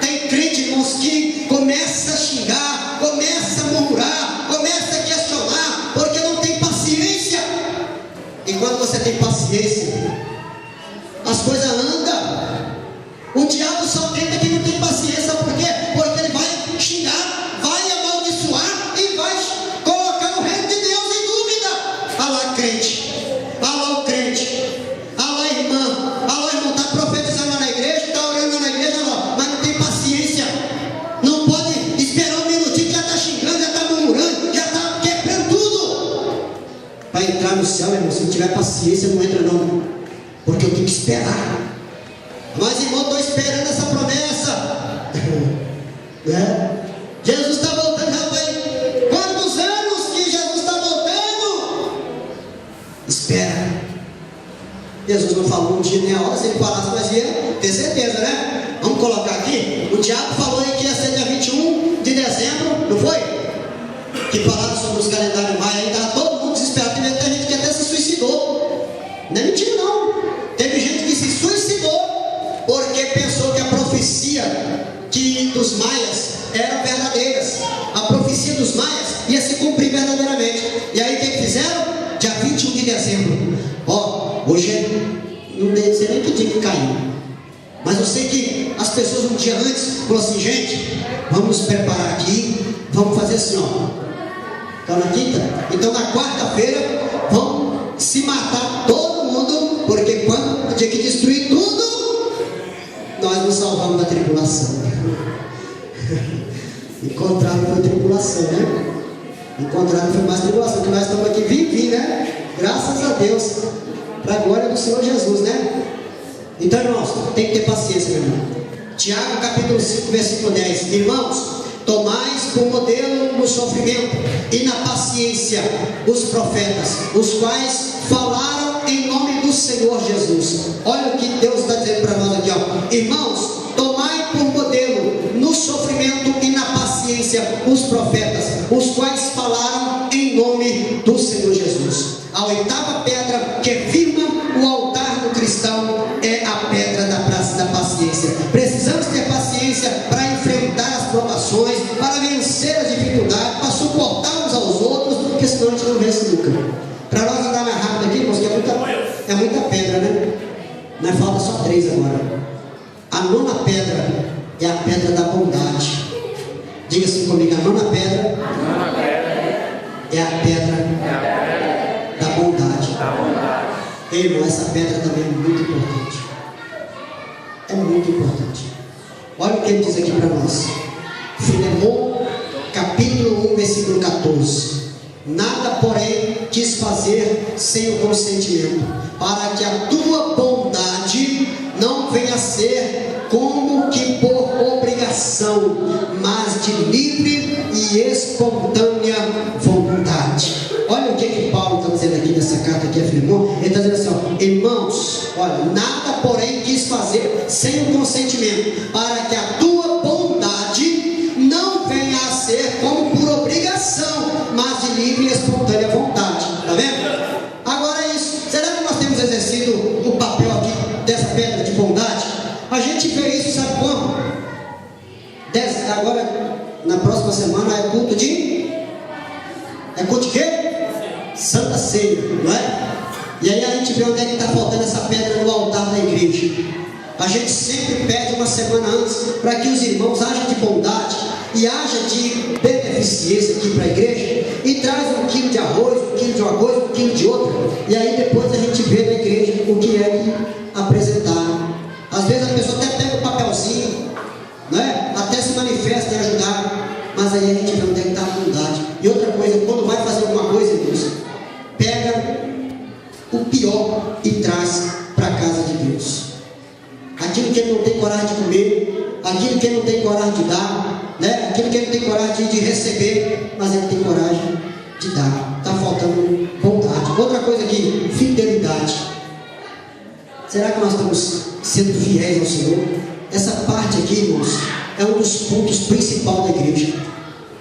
Tem crente, irmãos, que começa a xingar, começa a murmurar, começa a questionar, porque não tem paciência. E quando você tem paciência, as coisas andam. O diabo só tenta quem não tem paciência. Por quê? Porque ele vai xingar, vai amaldiçoar e vai colocar o reino de Deus em dúvida. Ah lá, crente, ah lá o crente, ah lá, irmã, está profetizando lá na igreja, está orando lá na igreja, mas não tem paciência. Não pode esperar um minutinho, já está xingando, já está murmurando, já está quebrando tudo. Para entrar no céu, irmão, se não tiver paciência, não entra não, porque eu tenho que esperar. Mas, irmão, estou esperando essa promessa. Jesus está voltando, rapaz. Quantos anos que Jesus está voltando? Espera. Jesus não falou um dia nem a hora. Se ele falasse, nós ia ter certeza, né? Vamos colocar aqui. O Tiago falou aí que ia ser dia 21 de dezembro, não foi? Que falaram sobre os calendários maias. Aí estava todo mundo desesperado. Teve até gente que até se suicidou. Não é mentira, não. Teve gente que se suicidou porque pensou que a profecia dos maias eram verdadeiras. A profecia dos maias ia se cumprir verdadeiramente. E aí o que fizeram? Dia 21 de dezembro. Ó, hoje não sei nem que dia que caiu, mas eu sei que as pessoas um dia antes falaram assim: gente, vamos nos preparar aqui, vamos fazer assim, ó. Então na quinta, então na quarta-feira vamos se matar todo mundo, porque quando tinha que destruir tudo, tribulação, né? Encontrado foi mais tribulação, que nós estamos aqui vindo, né? Graças a Deus, para a glória do Senhor Jesus, né? Então, irmãos, tem que ter paciência, meu irmão. Tiago, capítulo 5, versículo 10. Irmãos, tomais por modelo no sofrimento e na paciência os profetas, os quais falaram em nome do Senhor Jesus. Olha o que Deus está dizendo para nós aqui, ó. Irmãos, tomai por modelo no sofrimento e na paciência os profetas, os quais falaram em nome do Senhor Jesus. A oitava pedra que firma o altar do cristão é a pedra da paciência. Precisamos ter paciência para enfrentar as provações, para vencer as dificuldades, para suportar uns aos outros, porque senão a gente não vence nunca. Para nós andar mais rápido aqui, irmãos, que é muita pedra, né? Mas falta só 3 agora. A nona pedra é a pedra da bondade. Diga assim comigo: a nona pedra é a pedra da bondade. Ei, irmão, essa pedra também é muito importante. É muito importante. Olha o que ele diz aqui para nós. Filemon, capítulo 1, versículo 14. Nada, porém, quis fazer sem o consentimento, para que a tua bondade não venha a ser como que por obrigação, mas de livre e espontânea vontade. Olha o que Paulo está dizendo aqui nessa carta aqui a Filemon. Ele está dizendo assim, ó, irmãos, olha, nada porém quis fazer sem o consentimento, para que a tua bondade não venha a ser como por obrigação, mas de livre e espontânea vontade. Está vendo? Agora é isso. Será que nós temos exercido o papel aqui dessa pedra de bondade? A gente vê isso, sabe como? Agora, na próxima semana é culto de... É culto de quê? Santa Ceia, não é? E aí a gente vê onde é que está faltando essa pedra no altar da igreja. A gente sempre pede uma semana antes para que os irmãos hajam de bondade e haja de beneficência aqui para a igreja e traz 1 quilo de arroz, 1 quilo de uma coisa, 1 quilo de outra, e aí depois a gente vê na igreja o que é que apresentaram. Às vezes a pessoa até pega o papelzinho, né? Até se manifesta em ajudar, mas aí a gente vê onde é que está a bondade. E outra coisa, quando vai fazer alguma coisa, Deus, pega o pior e traz para a casa de Deus. Aquilo que ele não tem coragem de comer, aquilo que ele não tem coragem de dar, né? Aquilo que ele não tem coragem de receber, mas ele tem coragem de dar. Está faltando bondade. Outra coisa aqui, fidelidade. Será que nós estamos sendo fiéis ao Senhor? Essa parte aqui, irmãos, é um dos pontos principais da igreja.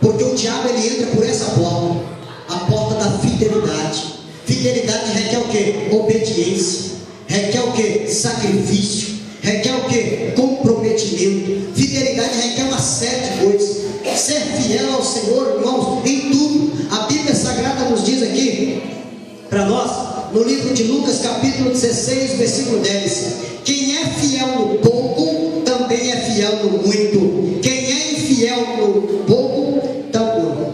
Porque o diabo ele entra por essa porta, a porta da fidelidade. Fidelidade requer o quê? Obediência. Requer o quê? Sacrifício. Requer o quê? Comprometimento. Fidelidade requer uma série de coisas. Ser fiel ao Senhor, irmãos, em tudo. A Bíblia Sagrada nos diz aqui, para nós, no livro de Lucas, capítulo 16, versículo 10. Quem é fiel no pouco, também é fiel no muito. Quem é infiel no pouco, também.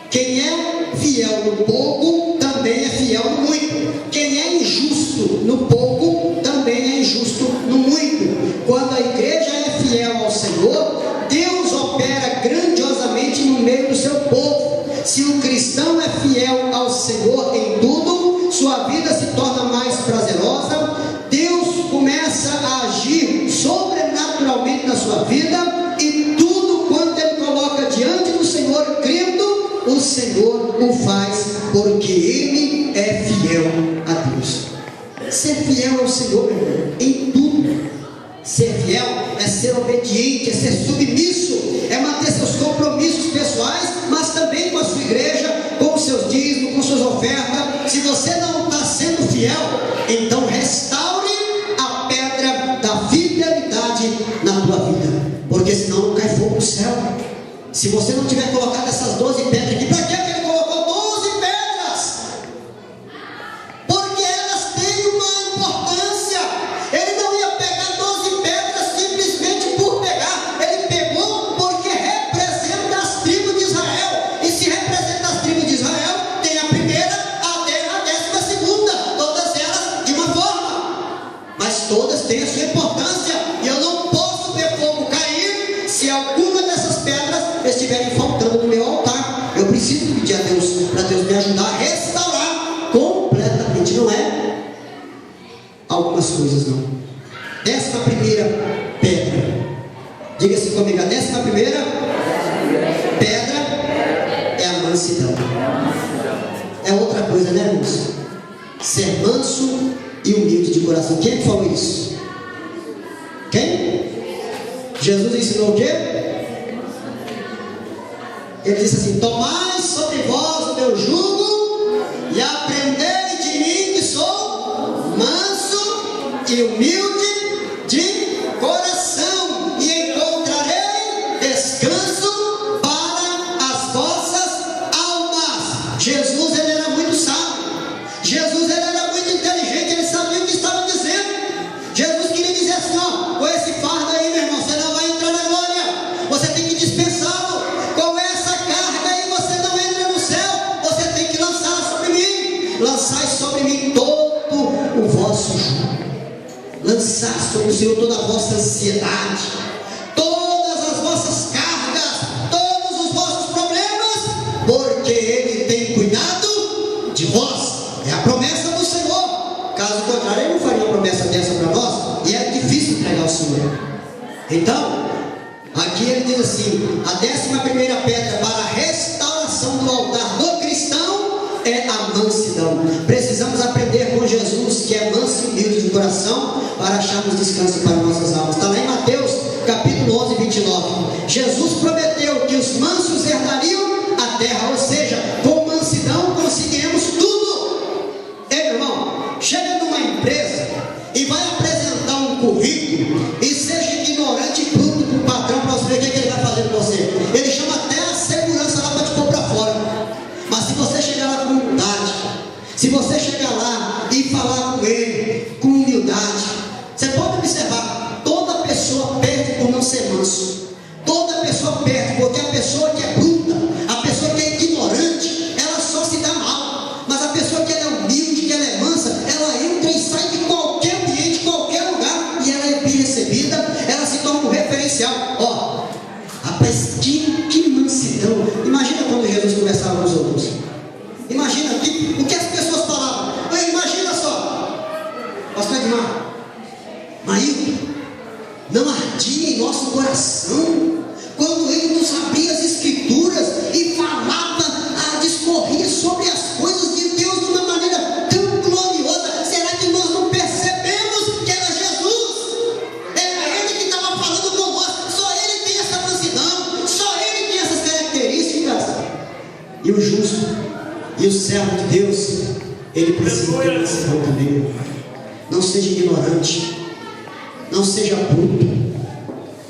Quem é fiel no pouco, também é fiel no muito. Quem é injusto no pouco, também é injusto no muito. Quando a igreja é fiel ao Senhor, Deus opera grandiosamente no meio do seu povo. Se o cristão é fiel ao Senhor em tudo, sua vida se torna mais prazerosa. Deus começa a agir sobrenaturalmente na sua vida, e tudo quanto ele coloca diante do Senhor, crendo, o Senhor o faz, porque ele é fiel a Deus. Ser fiel ao Senhor, meu irmão, em tudo. Ser fiel é ser obediente, é ser submisso, é manter seus compromissos pessoais, mas também com a sua igreja, com os seus dízimos, com suas ofertas. Se você não está sendo fiel, então restaure a pedra da fidelidade na tua vida, porque senão não cai fogo do céu. Se você não tiver colocado essas 12 pedras aqui, para que ele colocou 12 pedras? Porque elas têm uma importância. Ele não ia pegar 12 pedras simplesmente por pegar. Ele pegou porque representa as tribos de Israel. E se representa as tribos de Israel, tem a primeira até a 12ª, todas elas de uma forma, mas todas têm a sua importância. E eu não posso ver fogo cair se alguma dessas pedras estiverem faltando para Deus me ajudar a restaurar completamente. Não é algumas coisas, não. 11ª pedra. Diga assim comigo: a 11ª pedra é a mansidão. É outra coisa, né, irmãos? Ser manso e humilde de coração. Quem falou isso? Quem? Jesus ensinou o quê? Ele disse assim: tomai sobre vós o meu jugo e aprendei de mim, que sou manso e humilde de coração, e encontrarei descanso para as vossas almas. Jesus, ele era muito sábio. Jesus, ele era muito inteligente. Ele sabia o que estava dizendo. Jesus queria dizer assim: ó, com esse fardo aí, meu irmão, você não vai entrar na glória. Você tem que dispensá-lo. Com essa carga aí, você não entra no céu. Você tem que lançar sobre mim. Lançai sobre mim todo o vosso jugo. Lançar sobre o Senhor toda a vossa ansiedade, todas as vossas cargas, todos os vossos problemas, porque Ele tem cuidado de vós. É a promessa do Senhor. Caso contrário, Ele não faria uma promessa dessa para nós, e é difícil entregar ao Senhor. Então, aqui ele diz assim: a 11ª pedra para a restauração do altar do cristão é a mansidão. Precisamos aprender com Jesus, que é manso e humilde de coração, para acharmos descanso para nossas almas. Está lá em Mateus capítulo 11, 29. Jesus prometeu que os mansos herdariam a terra, ou seja, com mansidão conseguiremos tudo. Ei, meu irmão, chega numa empresa e vai apresentar um currículo e seja ignorante e bruto para o patrão, para você ver o que ele vai fazer com você. Ele chama até a segurança lá para te pôr para fora. Mas se você chegar lá com humildade, se você chegar lá e falar com ele com humildade, você pode observar, toda pessoa perde por não ser manso. Toda pessoa perde, porque a pessoa que é bruta, a pessoa que é ignorante, ela só se dá mal. Mas a pessoa que ela é humilde, que ela é mansa, ela entra e sai de qualquer ambiente, qualquer lugar, e ela é bem recebida, ela se torna um referencial. Ó, rapaz, que mansidão. Imagina quando Jesus conversava com os outros. Imagina o que as pessoas falavam. Imagina só, pastor Edmar, marido, não ardia em nosso coração quando ele nos abria as escrituras e falava, discorria sobre as coisas de Deus de uma maneira tão gloriosa. Será que nós não percebemos que era Jesus? Era ele que estava falando conosco. Só ele tem essa mansidão, só ele tem essas características. E o justo e o servo de Deus, ele precisa ter mansidão também. Não seja ignorante, não seja bruto,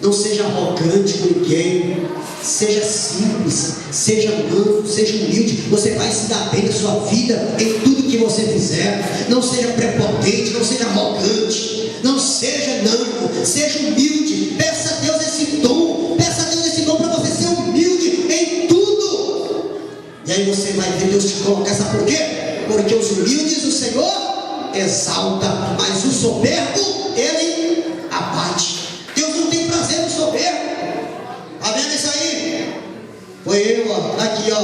não seja arrogante com ninguém. Seja simples, seja manso, seja humilde. Você vai se dar bem na sua vida em tudo que você fizer. Não seja prepotente, não seja arrogante, não seja não, seja humilde. Peça a Deus esse dom, peça a Deus esse dom para você ser humilde em tudo. E aí você vai ver Deus te colocar. Sabe por quê? Porque os humildes o Senhor exalta, mas o soberbo ele abate. Deus não tem prazer no soberbo. Está vendo isso aí? Foi eu, ó, aqui, ó.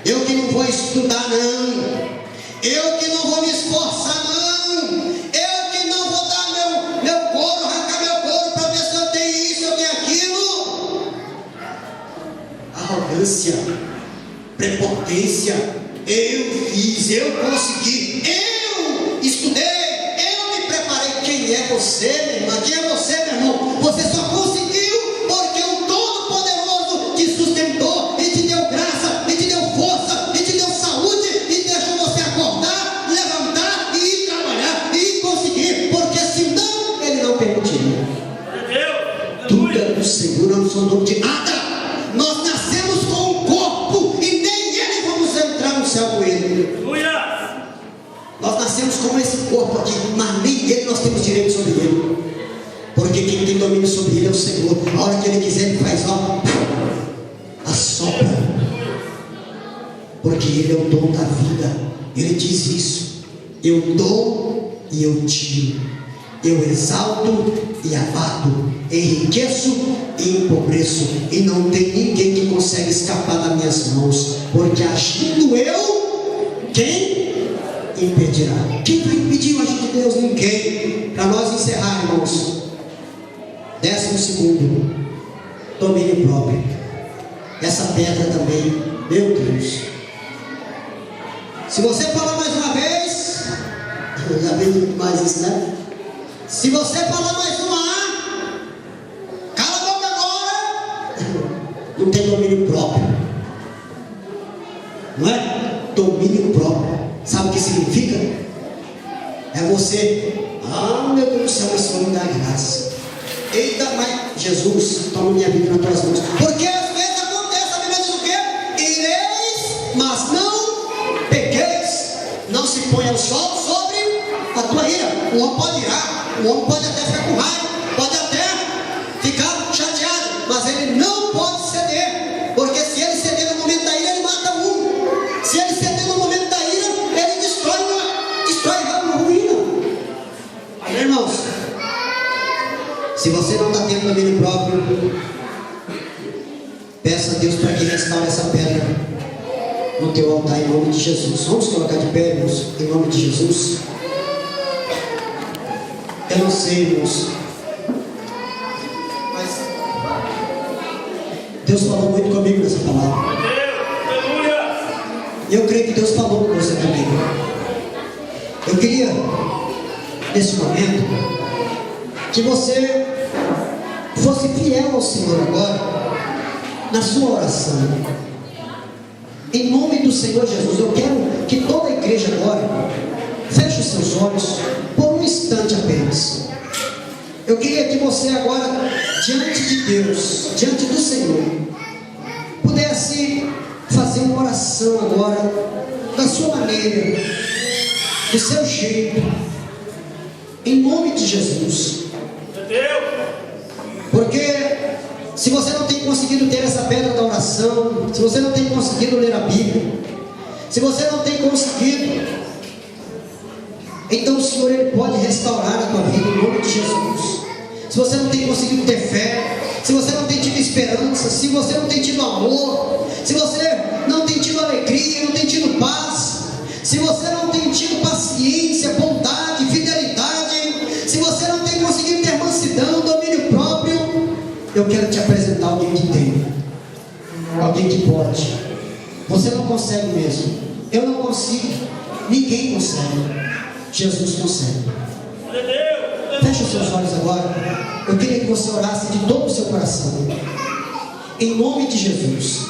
Eu que não vou estudar, não. Eu que não vou me esforçar, não. Eu que não vou dar meu couro, arrancar meu couro para ver se eu tenho isso, eu tenho aquilo. Arrogância, prepotência. Eu fiz, eu consegui, eu estudei, eu me preparei. Quem é você, minha irmã? Quem é você, meu irmão? Você só conseguiu porque o Todo-Poderoso te sustentou e te deu graça, e te deu força, e te deu saúde, e deixou você acordar, levantar e ir trabalhar e ir conseguir, porque senão ele não permitiria. Tudo é do Senhor, nós não somos dono de nada. Nós nascemos com um corpo e nem ele vamos entrar no céu com ele. Nós nascemos com esse corpo aqui, mas nem ele nós temos direito sobre ele. Porque quem tem domínio sobre ele é o Senhor. A hora que ele quiser, ele faz, ó, assopra. Porque ele é o dono da vida. Ele diz isso: eu dou e eu tiro, eu exalto e abato, enriqueço e empobreço, e não tem ninguém que consegue escapar das minhas mãos, porque agindo eu, quem impedirá? Quem vai impedir o agir de Deus? Ninguém. Para nós encerrar, irmãos, 12º, domínio próprio. Essa pedra também, meu Deus, se você falar mais uma vez, eu já vi mais isso, né? Se você falar mais uma, cala a boca agora, não tem domínio próprio, não é? Domínio próprio, sabe o que significa? É você, meu Deus do céu, mas Senhor me dá graça. Eita, mas Jesus, toma minha vida nas tuas mãos, porque às vezes acontece, a Bíblia diz o quê? Ireis, mas não pequeis, não se ponha o sol sobre a tua ira. O homem pode irar, o homem pode até ficar com raiva, pode até ficar chateado, mas ele não pode ceder, porque se ele ceder no momento da ira, ele mata um. Se ele ceder no momento da ira, ele destrói a ruína. Amém, irmãos? Se você não está tendo domínio próprio, peça a Deus para que restaure essa pedra no teu altar, em nome de Jesus. Vamos colocar de pé, irmãos, em nome de Jesus. Eu não sei, irmãos, mas Deus falou muito comigo nessa palavra. E eu creio que Deus falou com você também. Eu queria, nesse momento, que você fosse fiel ao Senhor agora, na sua oração. Em nome do Senhor Jesus, eu quero que toda a igreja agora feche os seus olhos por um instante apenas. Eu queria que você agora, diante de Deus, diante do Senhor, pudesse fazer uma oração agora, da sua maneira, do seu jeito, em nome de Jesus. Porque se você não tem conseguido ter essa pedra da oração, se você não tem conseguido ler a Bíblia, se você não tem conseguido, então o Senhor, Ele pode restaurar a tua vida em nome de Jesus. Se você não tem conseguido ter fé, se você não tem tido esperança, se você não tem tido amor, se você não tem tido alegria, não tem tido paz, se você não tem tido paciência, bondade, fidelidade, se você não tem conseguido ter mansidão, domínio próprio, eu quero te apresentar alguém que tem, alguém que pode. Você não consegue mesmo, eu não consigo, ninguém consegue, Jesus consegue. Feche os seus olhos agora. Eu queria que você orasse de todo o seu coração, em nome de Jesus.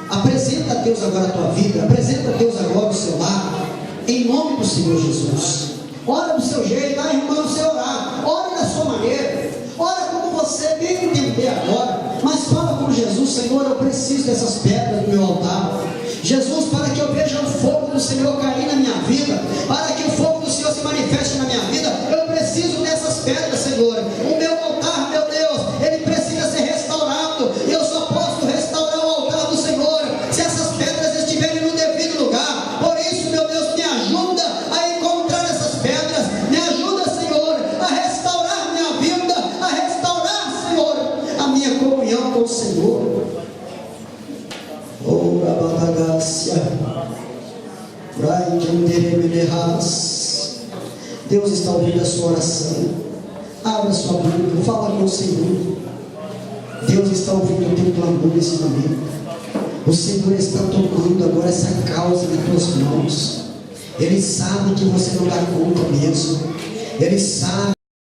Apresenta a Deus agora a tua vida, apresenta a Deus agora o seu lar, em nome do Senhor Jesus. Ora do seu jeito, irmão, você orar, ore da sua maneira, ora como você bem entender agora, mas fala com Jesus: Senhor, eu preciso dessas pedras do meu altar. Jesus, para que eu veja o fogo do Senhor cair na minha vida, para que o fogo do Senhor se manifeste na minha vida, eu preciso dessas pedras, Senhor. O meu altar, meu Deus, ele precisa ser restaurado, e eu só posso restaurar o altar do Senhor se essas pedras estiverem no devido lugar. Por isso, meu Deus, me ajuda a encontrar essas pedras, me ajuda, Senhor, a restaurar minha vida, a restaurar, Senhor, a minha comunhão com o Senhor. Deus está ouvindo a sua oração. Abra sua boca, fala com o Senhor. Deus está ouvindo o teu clamor nesse momento. O Senhor está tomando agora essa causa nas tuas mãos. Ele sabe que você não dá conta mesmo. Ele sabe